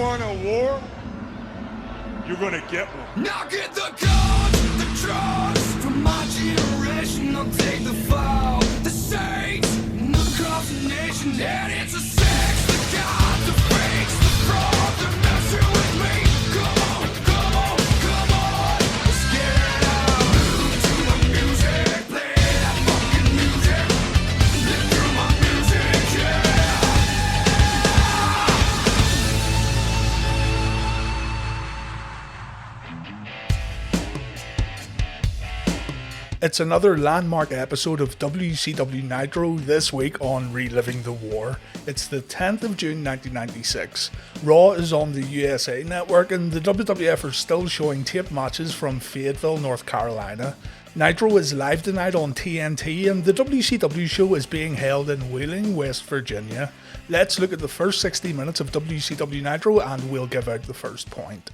want a war? You're gonna get one. Now get the guns, the drugs from my generation. I'll take the fall, the saints, and across the nation. And it's a sex, the gods, the freaks, the fraud, they're messing with me. Come on, come on, come on. Let's get it out. Move to the music, play that fucking music. Live through my music, yeah. It's another landmark episode of WCW Nitro this week on Reliving the War. It's the 10th of June 1996. Raw is on the USA Network and the WWF are still showing tape matches from Fayetteville, North Carolina. Nitro is live tonight on TNT and the WCW show is being held in Wheeling, West Virginia. Let's look at the first 60 minutes of WCW Nitro and we'll give out the first point.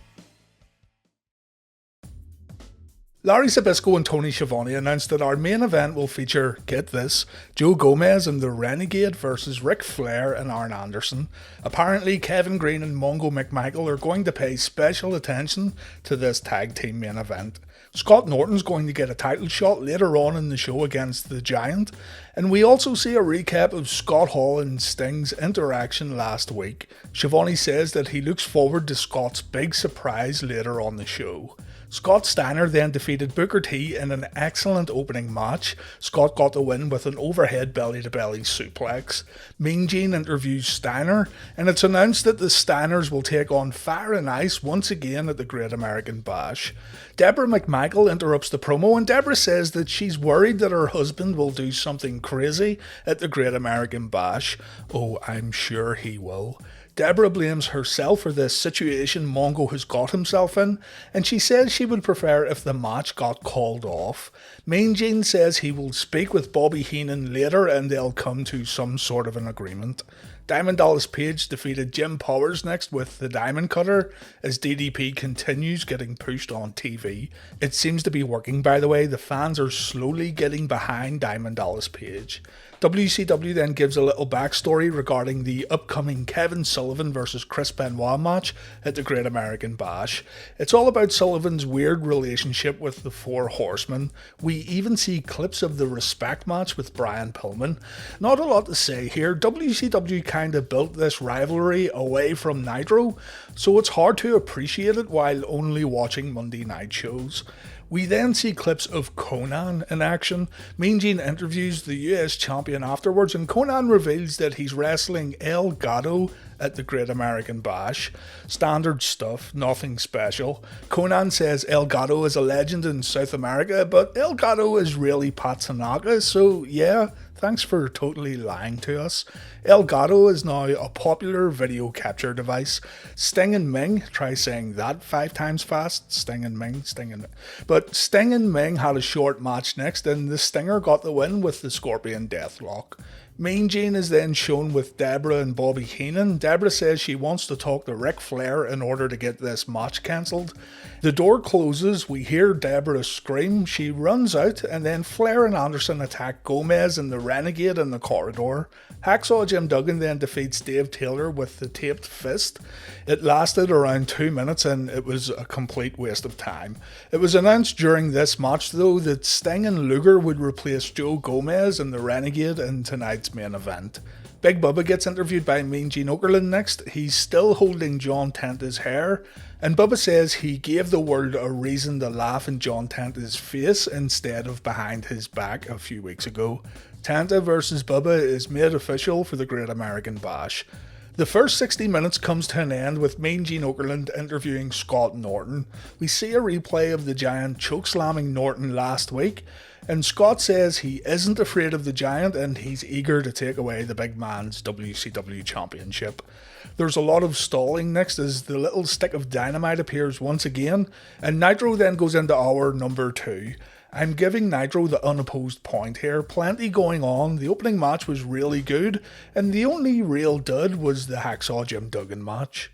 Larry Zbyszko and Tony Schiavone announced that our main event will feature, get this, Joe Gomez and the Renegade versus Ric Flair and Arn Anderson. Apparently Kevin Green and Mongo McMichael are going to pay special attention to this tag team main event. Scott Norton's going to get a title shot later on in the show against the Giant, and we also see a recap of Scott Hall and Sting's interaction last week. Schiavone says that he looks forward to Scott's big surprise later on the show. Scott Steiner then defeated Booker T in an excellent opening match. Scott got the win with an overhead belly-to-belly suplex. Mean Gene interviews Steiner, and it's announced that the Steiners will take on Fire and Ice once again at the Great American Bash. Deborah McMichael interrupts the promo, and Deborah says that she's worried that her husband will do something crazy at the Great American Bash. Oh, I'm sure he will. Deborah blames herself for this situation Mongo has got himself in, and she says she would prefer if the match got called off. Mean Gene says he will speak with Bobby Heenan later and they'll come to some sort of an agreement. Diamond Dallas Page defeated Jim Powers next with the Diamond Cutter as DDP continues getting pushed on TV. It seems to be working, by the way. The fans are slowly getting behind Diamond Dallas Page. WCW then gives a little backstory regarding the upcoming Kevin Sullivan vs Chris Benoit match at the Great American Bash. It's all about Sullivan's weird relationship with the Four Horsemen. We even see clips of the Respect match with Brian Pillman. Not a lot to say here. WCW kind of built this rivalry away from Nitro, so it's hard to appreciate it while only watching Monday night shows. We then see clips of Conan in action. Mean Gene interviews the US champion afterwards, and Conan reveals that he's wrestling El Gato at the Great American Bash. Standard stuff, nothing special. Conan says El Gato is a legend in South America, but El Gato is really Pat Tanaka, so yeah, thanks for totally lying to us. El Gato is now a popular video capture device. Sting and Ming, try saying that 5 times fast. Sting and Ming, Sting and Ming. But Sting and Ming had a short match next, and the Stinger got the win with the Scorpion Deathlock. Mean Gene is then shown with Deborah and Bobby Heenan. Deborah says she wants to talk to Ric Flair in order to get this match cancelled. The door closes, we hear Deborah scream, she runs out, and then Flair and Anderson attack Gomez and the Renegade in the corridor. Hacksaw Jim Duggan then defeats Dave Taylor with the taped fist. It lasted around 2 minutes and it was a complete waste of time. It was announced during this match though that Sting and Luger would replace Joe Gomez and the Renegade in tonight's main event. Big Bubba gets interviewed by Mean Gene Okerlund next. He's still holding John Tenta's hair, and Bubba says he gave the world a reason to laugh in John Tenta's face instead of behind his back a few weeks ago. Tenta vs Bubba is made official for the Great American Bash. The first 60 minutes comes to an end with Mean Gene Okerlund interviewing Scott Norton. We see a replay of the Giant chokeslamming Norton last week, and Scott says he isn't afraid of the Giant and he's eager to take away the big man's WCW Championship. There's a lot of stalling next as the little stick of dynamite appears once again, and Nitro then goes into hour number 2. I'm giving Nitro the unopposed point here. Plenty going on. The opening match was really good, and the only real dud was the Hacksaw Jim Duggan match.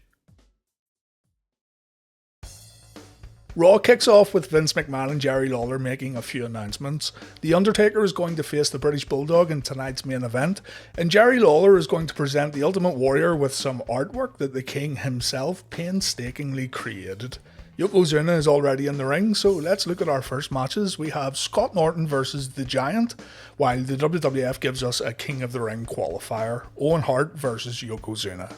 Raw kicks off with Vince McMahon and Jerry Lawler making a few announcements. The Undertaker is going to face the British Bulldog in tonight's main event, and Jerry Lawler is going to present the Ultimate Warrior with some artwork that the King himself painstakingly created. Yokozuna is already in the ring, so let's look at our first matches. We have Scott Norton versus the Giant, while the WWF gives us a King of the Ring qualifier, Owen Hart versus Yokozuna.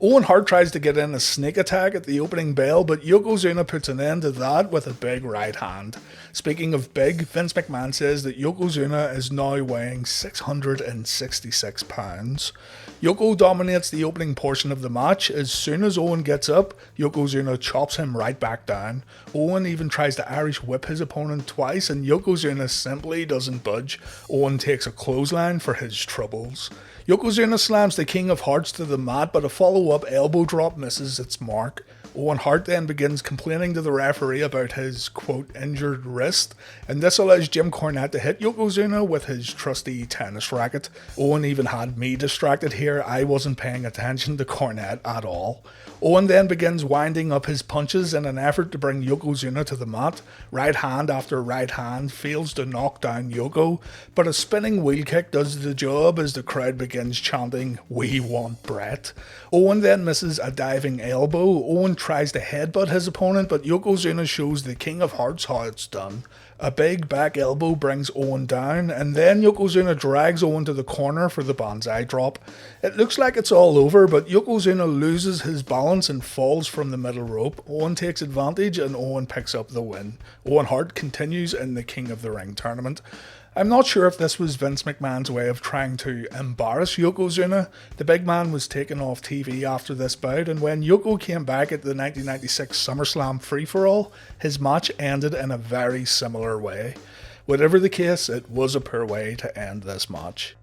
Owen Hart tries to get in a sneak attack at the opening bell, but Yokozuna puts an end to that with a big right hand. Speaking of big, Vince McMahon says that Yokozuna is now weighing 666 pounds. Yoko dominates the opening portion of the match. As soon as Owen gets up, Yokozuna chops him right back down. Owen even tries to Irish whip his opponent twice, and Yokozuna simply doesn't budge. Owen takes a clothesline for his troubles. Yokozuna slams the King of Hearts to the mat, but a follow-up elbow drop misses its mark. Owen Hart then begins complaining to the referee about his, quote, injured wrist, and this allows Jim Cornette to hit Yokozuna with his trusty tennis racket. Owen even had me distracted here. I wasn't paying attention to Cornette at all. Owen then begins winding up his punches in an effort to bring Yokozuna to the mat. Right hand after right hand fails to knock down Yoko, but a spinning wheel kick does the job as the crowd begins chanting, "We want Brett." Owen then misses a diving elbow. Owen tries to headbutt his opponent, but Yokozuna shows the King of Hearts how it's done. A big back elbow brings Owen down, and then Yokozuna drags Owen to the corner for the banzai drop. It looks like it's all over, but Yokozuna loses his balance and falls from the middle rope. Owen takes advantage and Owen picks up the win. Owen Hart continues in the King of the Ring tournament. I'm not sure if this was Vince McMahon's way of trying to embarrass Yokozuna. The big man was taken off TV after this bout, and when Yoko came back at the 1996 SummerSlam Free-For-All, his match ended in a very similar way. Whatever the case, it was a poor way to end this match.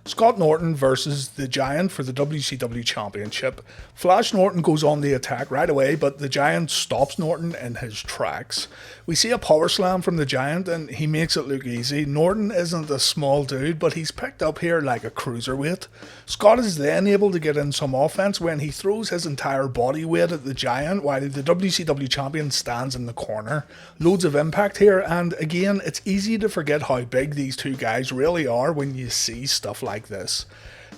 Scott Norton versus the Giant for the WCW Championship. Flash Norton goes on the attack right away, but the Giant stops Norton in his tracks. We see a power slam from the Giant and he makes it look easy. Norton isn't a small dude, but he's picked up here like a cruiserweight. Scott is then able to get in some offense when he throws his entire body weight at the Giant while the WCW Champion stands in the corner. Loads of impact here, and again, it's easy to forget how big these two guys really are when you see stuff like this.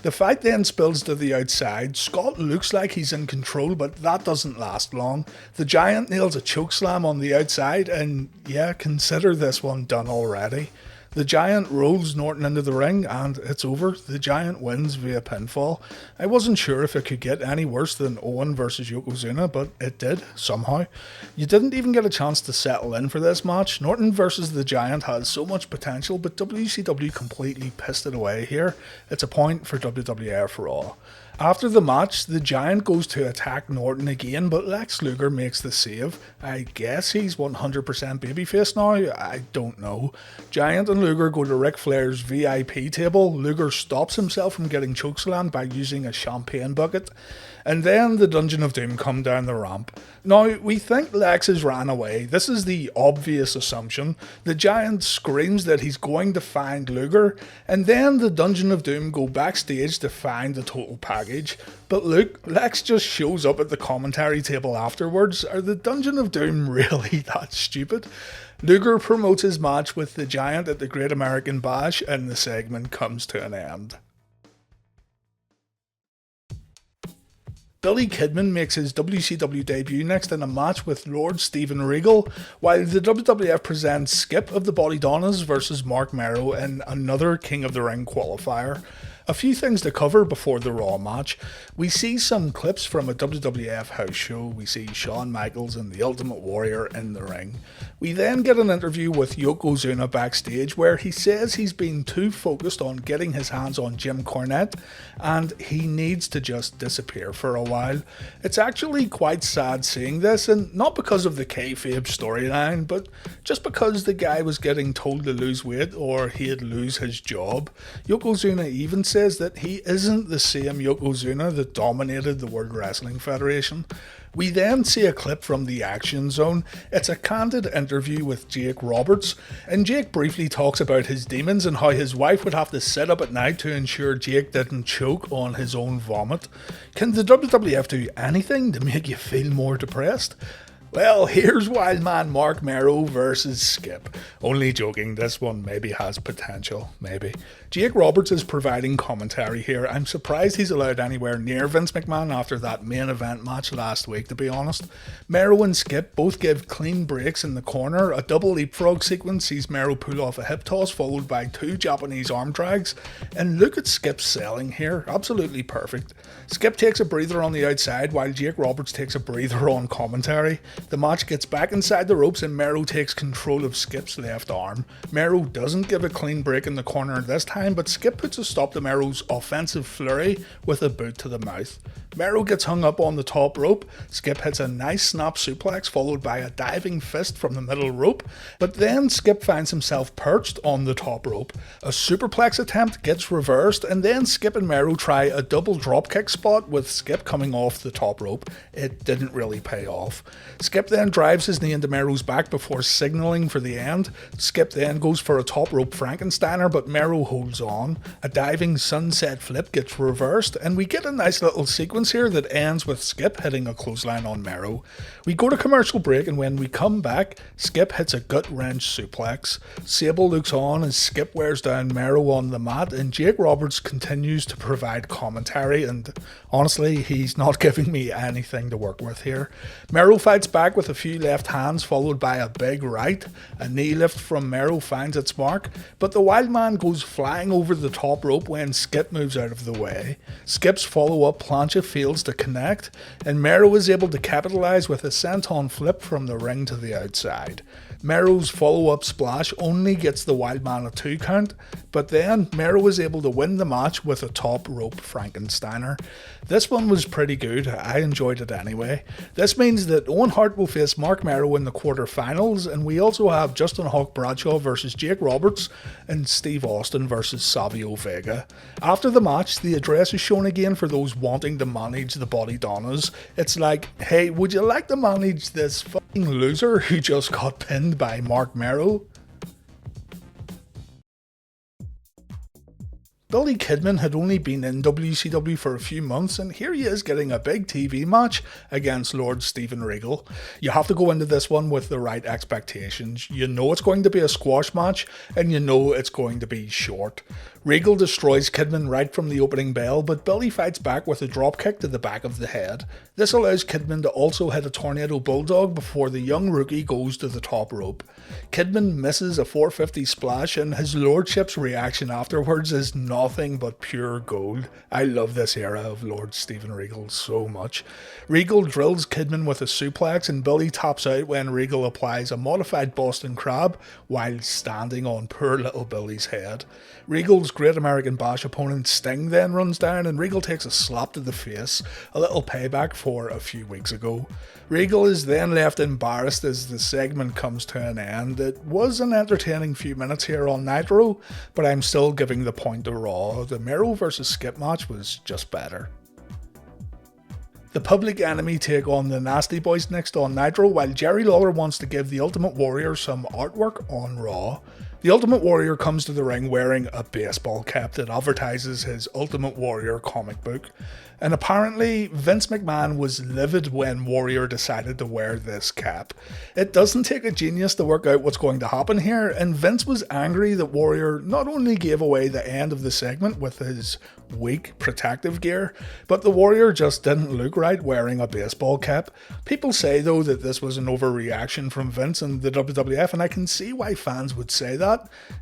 The fight then spills to the outside. Scott looks like he's in control, but that doesn't last long. The Giant nails a chokeslam on the outside, and yeah, consider this one done already. The Giant rolls Norton into the ring and it's over. The Giant wins via pinfall. I wasn't sure if it could get any worse than Owen versus Yokozuna, but it did, somehow. You didn't even get a chance to settle in for this match. Norton versus the Giant has so much potential, but WCW completely pissed it away here. It's a point for WWF Raw. After the match, the Giant goes to attack Norton again, but Lex Luger makes the save. I guess he's 100% babyface now? I don't know. Giant and Luger go to Ric Flair's VIP table. Luger stops himself from getting chokeslammed by using a champagne bucket. And then the Dungeon of Doom come down the ramp. Now, we think Lex has ran away. This is the obvious assumption. The Giant screams that he's going to find Luger, and then the Dungeon of Doom go backstage to find the total package. But look, Lex just shows up at the commentary table afterwards. Are the Dungeon of Doom really that stupid? Luger promotes his match with the Giant at the Great American Bash, and the segment comes to an end. Billy Kidman makes his WCW debut next in a match with Lord Steven Regal, while the WWF presents Skip of the Body Donnas versus Marc Mero in another King of the Ring qualifier. A few things to cover before the Raw match. We see some clips from a WWF house show. We see Shawn Michaels and the Ultimate Warrior in the ring. We then get an interview with Yokozuna backstage where he says he's been too focused on getting his hands on Jim Cornette and he needs to just disappear for a while. It's actually quite sad seeing this, and not because of the kayfabe storyline, but just because the guy was getting told to lose weight or he'd lose his job. Yokozuna even says that he isn't the same Yokozuna that dominated the World Wrestling Federation. We then see a clip from the Action Zone. It's a candid interview with Jake Roberts, and Jake briefly talks about his demons and how his wife would have to sit up at night to ensure Jake didn't choke on his own vomit. Can the WWF do anything to make you feel more depressed? Well, here's Wildman Marc Mero versus Skip. Only joking, this one maybe has potential, maybe. Jake Roberts is providing commentary here. I'm surprised he's allowed anywhere near Vince McMahon after that main event match last week, to be honest. Mero and Skip both give clean breaks in the corner. A double leapfrog sequence sees Mero pull off a hip toss followed by 2 Japanese arm drags. And look at Skip's selling here, absolutely perfect. Skip takes a breather on the outside while Jake Roberts takes a breather on commentary. The match gets back inside the ropes and Mero takes control of Skip's left arm. Mero doesn't give a clean break in the corner this time, but Skip puts a stop to Mero's offensive flurry with a boot to the mouth. Mero gets hung up on the top rope. Skip hits a nice snap suplex followed by a diving fist from the middle rope, but then Skip finds himself perched on the top rope. A superplex attempt gets reversed, and then Skip and Mero try a double dropkick spot with Skip coming off the top rope. It didn't really pay off. Skip then drives his knee into Mero's back before signaling for the end. Skip then goes for a top rope Frankensteiner, but Mero holds on. A diving sunset flip gets reversed, and we get a nice little sequence here that ends with Skip hitting a clothesline on Mero. We go to commercial break, and when we come back, Skip hits a gut wrench suplex. Sable looks on as Skip wears down Mero on the mat, and Jake Roberts continues to provide commentary, and honestly, he's not giving me anything to work with here. Mero fights back with a few left hands followed by a big right. A knee lift from Mero finds its mark, but the Wildman goes flying over the top rope when Skip moves out of the way. Skip's follow-up plancha fails to connect, and Mero is able to capitalise with a senton flip from the ring to the outside. Mero's follow-up splash only gets the Wildman a 2 count, but then Mero is able to win the match with a top rope Frankensteiner. This one was pretty good, I enjoyed it anyway. This means that Owen Hart will face Marc Mero in the quarterfinals, and we also have Justin Hawk Bradshaw versus Jake Roberts and Steve Austin versus Savio Vega. After the match, the address is shown again for those wanting to manage the Body Donnas. It's like, hey, would you like to manage this fucking loser who just got pinned by Marc Mero? Billy Kidman had only been in WCW for a few months, and here he is getting a big TV match against Lord Steven Regal. You have to go into this one with the right expectations. You know it's going to be a squash match, and you know it's going to be short. Regal destroys Kidman right from the opening bell, but Billy fights back with a dropkick to the back of the head. This allows Kidman to also hit a tornado bulldog before the young rookie goes to the top rope. Kidman misses a 450 splash, and his lordship's reaction afterwards is nothing but pure gold. I love this era of Lord Steven Regal so much. Regal drills Kidman with a suplex, and Billy taps out when Regal applies a modified Boston Crab while standing on poor little Billy's head. Regal's Great American Bash opponent Sting then runs down, and Regal takes a slap to the face, a little payback for a few weeks ago. Regal is then left embarrassed as the segment comes to an end. It was an entertaining few minutes here on Nitro, but I'm still giving the point to Raw. The Mero vs Skip match was just better. The Public Enemy take on the Nasty Boys next on Nitro, while Jerry Lawler wants to give the Ultimate Warrior some artwork on Raw. The Ultimate Warrior comes to the ring wearing a baseball cap that advertises his Ultimate Warrior comic book, and apparently Vince McMahon was livid when Warrior decided to wear this cap. It doesn't take a genius to work out what's going to happen here, and Vince was angry that Warrior not only gave away the end of the segment with his weak protective gear, but the Warrior just didn't look right wearing a baseball cap. People say though that this was an overreaction from Vince and the WWF, and I can see why fans would say that.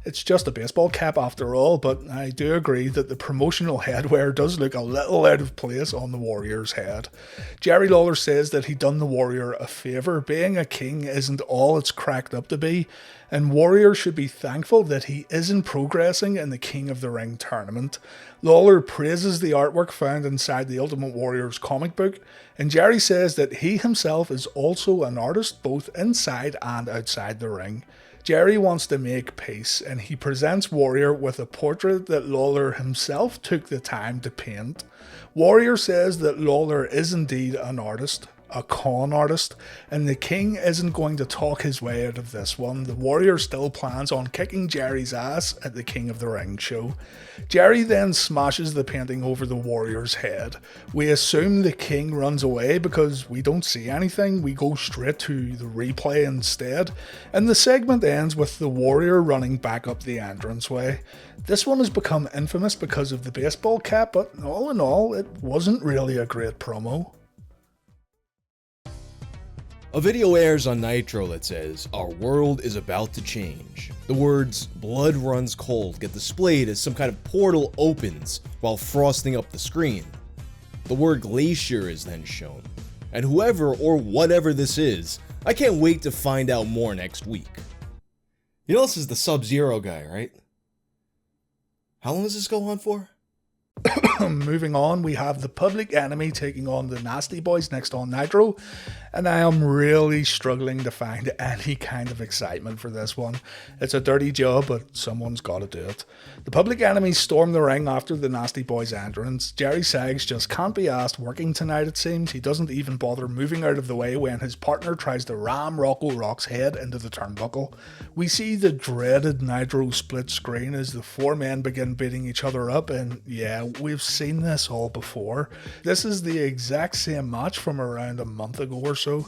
It's just a baseball cap after all, but I do agree that the promotional headwear does look a little out of place on the Warrior's head. Jerry Lawler says that he done the Warrior a favour. Being a king isn't all it's cracked up to be, and Warrior should be thankful that he isn't progressing in the King of the Ring tournament. Lawler praises the artwork found inside the Ultimate Warrior's comic book, and Jerry says that he himself is also an artist both inside and outside the ring. Jerry wants to make peace, and he presents Warrior with a portrait that Lawler himself took the time to paint. Warrior says that Lawler is indeed an artist, a con artist, and the King isn't going to talk his way out of this one. The Warrior still plans on kicking Jerry's ass at the King of the Ring show. Jerry then smashes the painting over the Warrior's head. We assume the King runs away because we don't see anything. We go straight to the replay instead, and the segment ends with the Warrior running back up the entranceway. This one has become infamous because of the baseball cap, but all in all, it wasn't really a great promo. A video airs on Nitro that says, "Our world is about to change." The words, "blood runs cold," get displayed as some kind of portal opens while frosting up the screen. The word glacier is then shown, and whoever or whatever this is, I can't wait to find out more next week. You know this is the Sub-Zero guy, right? How long does this go on for? Moving on, we have the Public Enemy taking on the Nasty Boys next on Nitro, and I am really struggling to find any kind of excitement for this one. It's a dirty job, but someone's got to do it. The Public Enemy storm the ring after the Nasty Boys entrance. Jerry Saggs just can't be asked working tonight, it seems. He doesn't even bother moving out of the way when his partner tries to ram Rocco Rock's head into the turnbuckle. We see the dreaded Nitro split screen as the four men begin beating each other up, and yeah, we've seen this all before. This is the exact same match from around a month ago or so.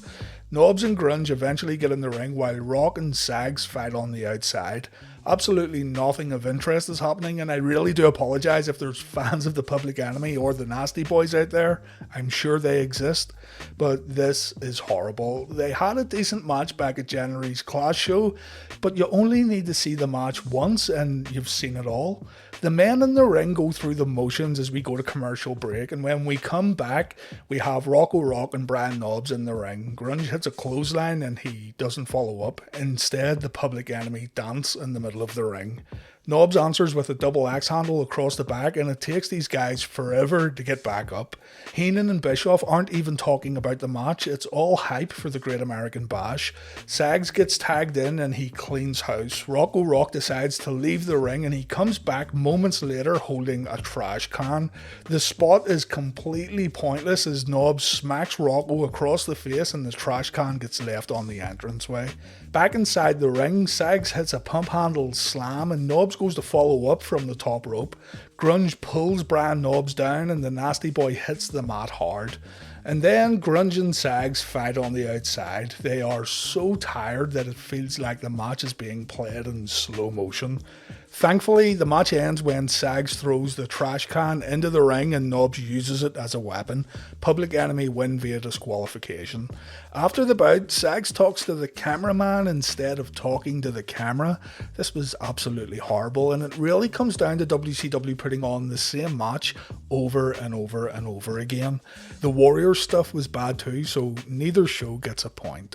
Knobs and Grunge eventually get in the ring while Rock and Saggs fight on the outside. Absolutely nothing of interest is happening, and I really do apologise if there's fans of the Public Enemy or the Nasty Boys out there. I'm sure they exist, but this is horrible. They had a decent match back at January's Clash show, but you only need to see the match once and you've seen it all. The men in the ring go through the motions as we go to commercial break, and when we come back, we have Rocco Rock and Brian Knobbs in the ring. Grunge hits a clothesline and he doesn't follow up. Instead, the Public Enemy dance in the middle of the ring. Knobbs answers with a double axe handle across the back, and it takes these guys forever to get back up. Heenan and Bischoff aren't even talking about the match. It's all hype for the Great American Bash. Saggs gets tagged in and he cleans house. Rocco Rock decides to leave the ring and he comes back moments later holding a trash can. The spot is completely pointless as Knobbs smacks Rocco across the face and the trash can gets left on the entranceway. Back inside the ring, Saggs hits a pump handle slam and Knobbs goes to follow up from the top rope. Grunge pulls Brian Knobbs down and the Nasty Boy hits the mat hard. And then Grunge and Saggs fight on the outside. They are so tired that it feels like the match is being played in slow motion. Thankfully, the match ends when Saggs throws the trash can into the ring and Knobbs uses it as a weapon. Public Enemy win via disqualification. After the bout, Saggs talks to the cameraman instead of talking to the camera. This was absolutely horrible, and it really comes down to WCW putting on the same match over and over and over again. The Warrior stuff was bad too, so neither show gets a point.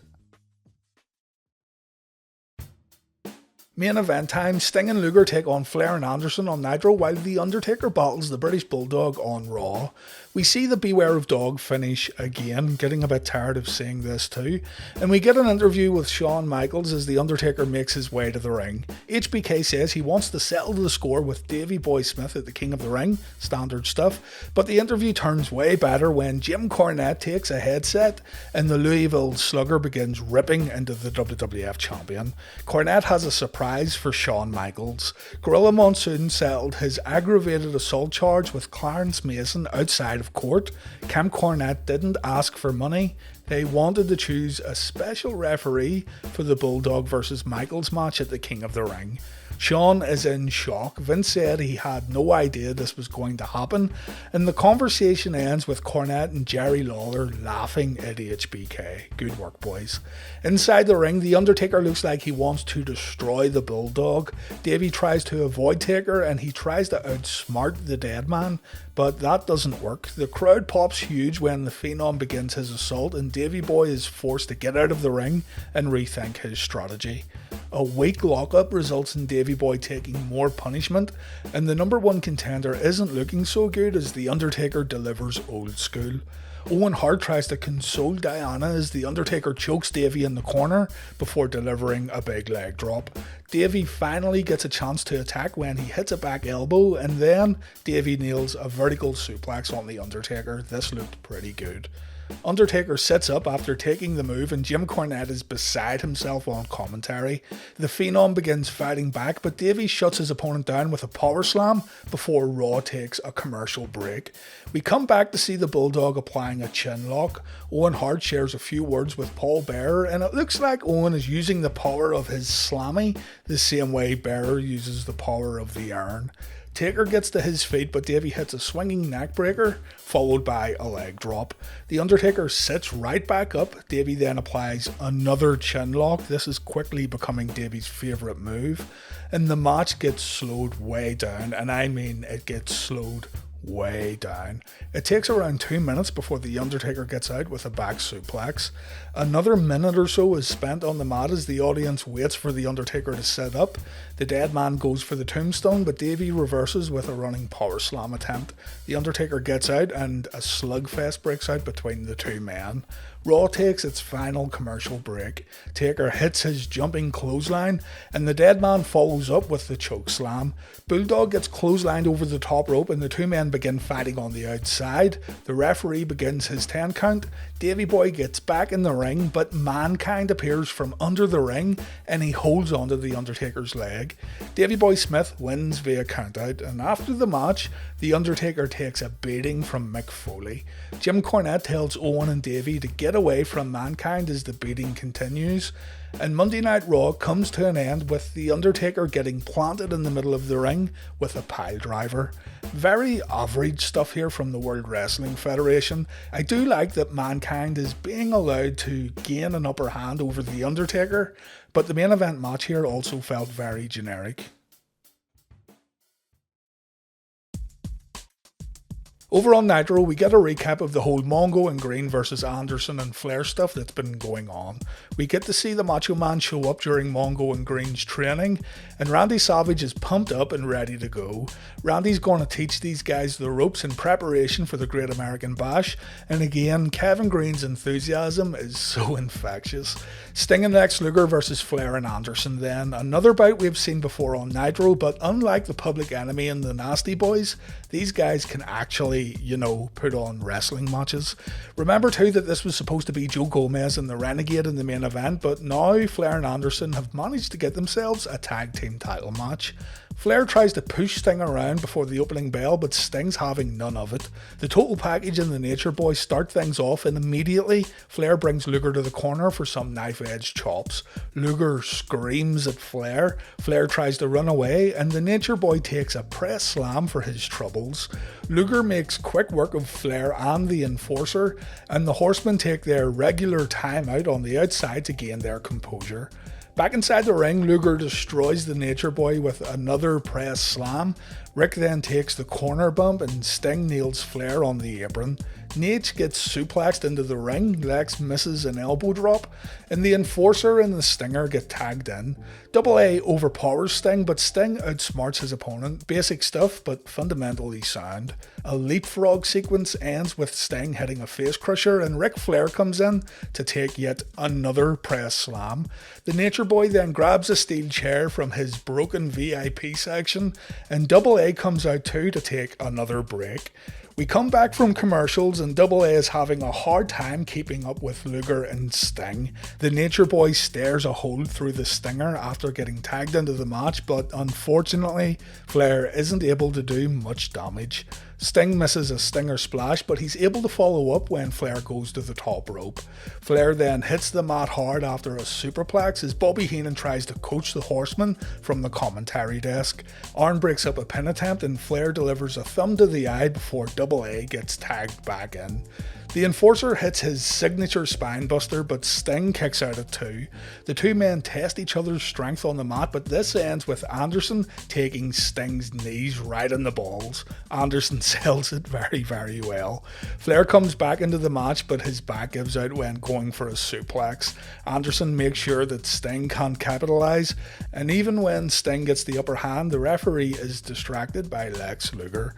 Main event time, Sting and Luger take on Flair and Anderson on Nitro while The Undertaker battles the British Bulldog on Raw. We see the Beware of Dog finish again, getting a bit tired of seeing this too, and we get an interview with Shawn Michaels as The Undertaker makes his way to the ring. HBK says he wants to settle the score with Davey Boy Smith at the King of the Ring, standard stuff, but the interview turns way better when Jim Cornette takes a headset and the Louisville Slugger begins ripping into the WWF champion. Cornette has a surprise for Shawn Michaels. Gorilla Monsoon settled his aggravated assault charge with Clarence Mason outside of court. Cam Cornette didn't ask for money. They wanted to choose a special referee for the Bulldog vs. Michaels match at the King of the Ring. Shawn is in shock. Vince said he had no idea this was going to happen, and the conversation ends with Cornette and Jerry Lawler laughing at HBK. Good work, boys. Inside the ring, The Undertaker looks like he wants to destroy the Bulldog. Davey tries to avoid Taker and he tries to outsmart the Dead Man, but that doesn't work. The crowd pops huge when the Phenom begins his assault and Davey Boy is forced to get out of the ring and rethink his strategy. A weak lockup results in Davey Boy taking more punishment, and the number one contender isn't looking so good as The Undertaker delivers old school. Owen Hart tries to console Diana as The Undertaker chokes Davey in the corner before delivering a big leg drop. Davey finally gets a chance to attack when he hits a back elbow, and then Davey nails a vertical suplex on The Undertaker. This looked pretty good. Undertaker sits up after taking the move, and Jim Cornette is beside himself on commentary. The Phenom begins fighting back, but Davey shuts his opponent down with a power slam before Raw takes a commercial break. We come back to see the Bulldog applying a chin lock. Owen Hart shares a few words with Paul Bearer, and it looks like Owen is using the power of his slammy the same way Bearer uses the power of the iron. Taker gets to his feet, but Davey hits a swinging neckbreaker, followed by a leg drop. The Undertaker sits right back up. Davey then applies another chin lock. This is quickly becoming Davey's favourite move. And the match gets slowed way down, and I mean it gets slowed way down. It takes around 2 minutes before The Undertaker gets out with a back suplex. Another minute or so is spent on the mat as the audience waits for The Undertaker to set up. The dead man goes for the tombstone, but Davey reverses with a running power slam attempt. The Undertaker gets out and a slugfest breaks out between the two men. Raw takes its final commercial break. Taker hits his jumping clothesline, and the dead man follows up with the choke slam. Bulldog gets clotheslined over the top rope, and the two men begin fighting on the outside. The referee begins his 10 count. Davey Boy gets back in the ring, but Mankind appears from under the ring, and he holds onto the Undertaker's leg. Davey Boy Smith wins via countout, and after the match, the Undertaker takes a beating from Mick Foley. Jim Cornette tells Owen and Davey to get away from Mankind as the beating continues, and Monday Night Raw comes to an end with The Undertaker getting planted in the middle of the ring with a pile driver. Very average stuff here from the World Wrestling Federation. I do like that Mankind is being allowed to gain an upper hand over The Undertaker, but the main event match here also felt very generic. Over on Nitro, we get a recap of the whole Mongo and Green versus Anderson and Flair stuff that's been going on. We get to see the Macho Man show up during Mongo and Green's training, and Randy Savage is pumped up and ready to go. Randy's going to teach these guys the ropes in preparation for the Great American Bash, and again, Kevin Green's enthusiasm is so infectious. Sting and Lex Luger versus Flair and Anderson then, another bout we've seen before on Nitro, but unlike the Public Enemy and the Nasty Boys, these guys can actually, put on wrestling matches. Remember too that this was supposed to be Joe Gomez and the Renegade in the main event, but now Flair and Anderson have managed to get themselves a tag team title match. Flair tries to push Sting around before the opening bell, but Sting's having none of it. The Total Package and the Nature Boy start things off, and immediately Flair brings Luger to the corner for some knife-edge chops. Luger screams at Flair. Flair tries to run away, and the Nature Boy takes a press slam for his troubles. Luger makes quick work of Flair and the Enforcer, and the Horsemen take their regular time out on the outside to gain their composure. Back inside the ring, Luger destroys the Nature Boy with another press slam. Rick then takes the corner bump and Sting nails Flair on the apron. Nate gets suplexed into the ring, Lex misses an elbow drop, and the Enforcer and the Stinger get tagged in. Double A overpowers Sting, but Sting outsmarts his opponent. Basic stuff, but fundamentally sound. A leapfrog sequence ends with Sting hitting a face crusher, and Ric Flair comes in to take yet another press slam. The Nature Boy then grabs a steel chair from his broken VIP section, and Double A comes out too to take another break. We come back from commercials and Double A is having a hard time keeping up with Luger and Sting. The Nature Boy stares a hole through the Stinger after getting tagged into the match, but unfortunately Flair isn't able to do much damage. Sting misses a Stinger splash, but he's able to follow up when Flair goes to the top rope. Flair then hits the mat hard after a superplex as Bobby Heenan tries to coach the Horsemen from the commentary desk. Arn breaks up a pin attempt and Flair delivers a thumb to the eye before Double A gets tagged back in. The Enforcer hits his signature spinebuster, but Sting kicks out at 2. The two men test each other's strength on the mat, but this ends with Anderson taking Sting's knees right in the balls. Anderson sells it very, very well. Flair comes back into the match, but his back gives out when going for a suplex. Anderson makes sure that Sting can't capitalize, and even when Sting gets the upper hand, the referee is distracted by Lex Luger.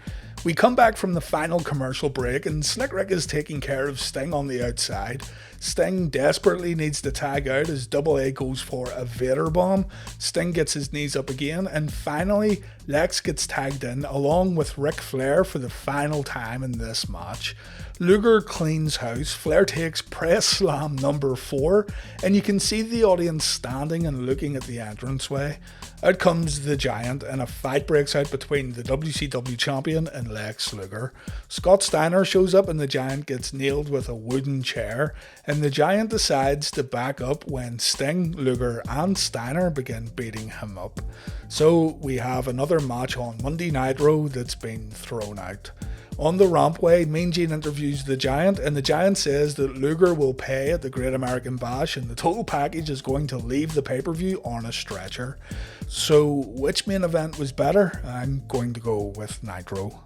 We come back from the final commercial break and Slick Rick is taking care of Sting on the outside. Sting desperately needs to tag out as Double A goes for a Vader bomb. Sting gets his knees up again, and finally Lex gets tagged in along with Ric Flair for the final time in this match. Luger cleans house, Flair takes press slam number 4, and you can see the audience standing and looking at the entranceway. Out comes the Giant and a fight breaks out between the WCW champion and Lex Luger. Scott Steiner shows up and the Giant gets nailed with a wooden chair, and the Giant decides to back up when Sting, Luger and Steiner begin beating him up. So we have another match on Monday Nitro that's been thrown out. On the rampway, Mean Gene interviews the Giant, and the Giant says that Luger will pay at the Great American Bash and the total package is going to leave the pay-per-view on a stretcher. So which main event was better? I'm going to go with Nitro.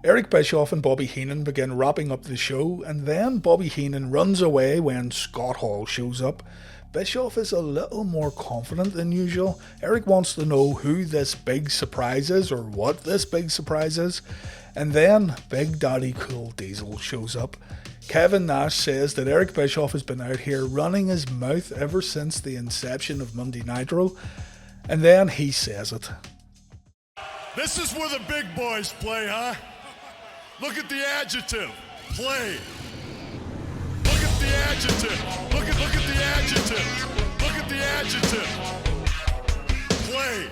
Eric Bischoff and Bobby Heenan begin wrapping up the show, and then Bobby Heenan runs away when Scott Hall shows up. Bischoff is a little more confident than usual. Eric wants to know who this big surprise is, or what this big surprise is. And then Big Daddy Cool Diesel shows up. Kevin Nash says that Eric Bischoff has been out here running his mouth ever since the inception of Monday Nitro. And then he says it. This is where the big boys play, huh? Look at the adjective. Play. Look at the adjective. Look at the adjective. Look at the adjective. Play.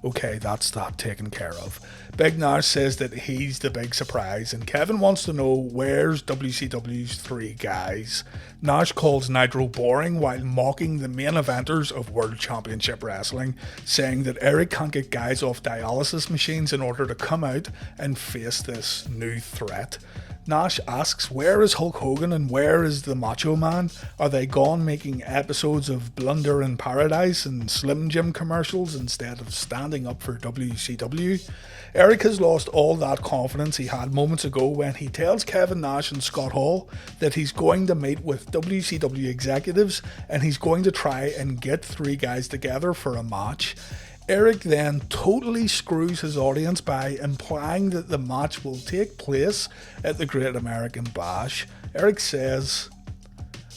Okay, that's that taken care of. Big Nash says that he's the big surprise, and Kevin wants to know where's WCW's 3 guys. Nash calls Nitro boring while mocking the main eventers of World Championship Wrestling, saying that Eric can't get guys off dialysis machines in order to come out and face this new threat. Nash asks, where is Hulk Hogan and where is the Macho Man? Are they gone making episodes of Blunder in Paradise and Slim Jim commercials instead of standing up for WCW? Eric has lost all that confidence he had moments ago when he tells Kevin Nash and Scott Hall that he's going to meet with WCW executives and he's going to try and get 3 guys together for a match. Eric then totally screws his audience by implying that the match will take place at the Great American Bash. Eric says,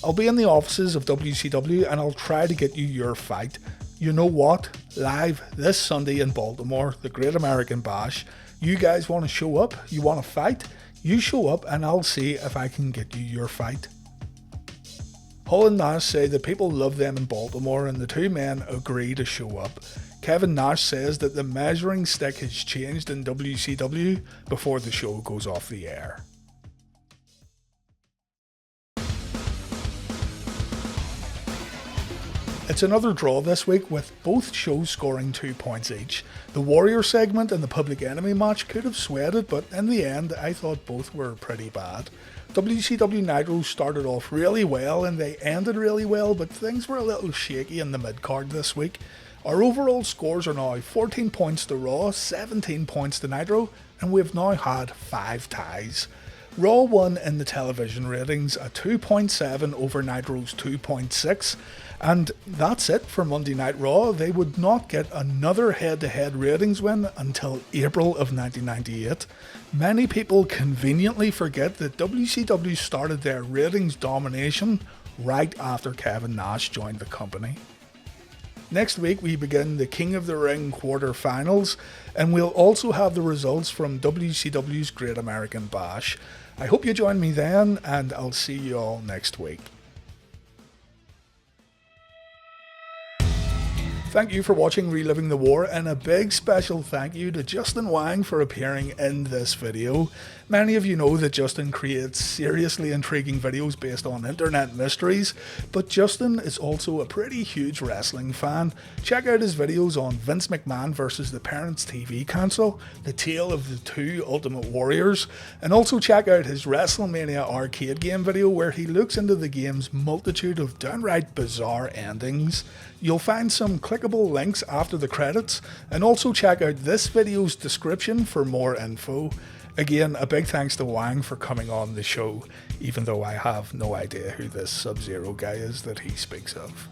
I'll be in the offices of WCW and I'll try to get you your fight. You know what? Live this Sunday in Baltimore, the Great American Bash. You guys want to show up? You want to fight? You show up and I'll see if I can get you your fight. Hall and Nash say that people love them in Baltimore and the 2 men agree to show up. Kevin Nash says that the measuring stick has changed in WCW before the show goes off the air. It's another draw this week with both shows scoring 2 points each. The Warrior segment and the Public Enemy match could have swayed it, but in the end I thought both were pretty bad. WCW Nitro started off really well and they ended really well, but things were a little shaky in the mid-card this week. Our overall scores are now 14 points to Raw, 17 points to Nitro, and we've now had 5 ties. Raw won in the television ratings, a 2.7 over Nitro's 2.6, and that's it for Monday Night Raw. They would not get another head-to-head ratings win until April of 1998. Many people conveniently forget that WCW started their ratings domination right after Kevin Nash joined the company. Next week we begin the King of the Ring quarterfinals, and we'll also have the results from WCW's Great American Bash. I hope you join me then, and I'll see you all next week. Thank you for watching Reliving the War, and a big special thank you to Justin Wang for appearing in this video. Many of you know that Justin creates seriously intriguing videos based on internet mysteries, but Justin is also a pretty huge wrestling fan. Check out his videos on Vince McMahon versus the Parents TV Council, the tale of the 2 Ultimate Warriors, and also check out his WrestleMania arcade game video where he looks into the game's multitude of downright bizarre endings. You'll find some clickable links after the credits, and also check out this video's description for more info. Again, a big thanks to Wang for coming on the show, even though I have no idea who this Sub-Zero guy is that he speaks of.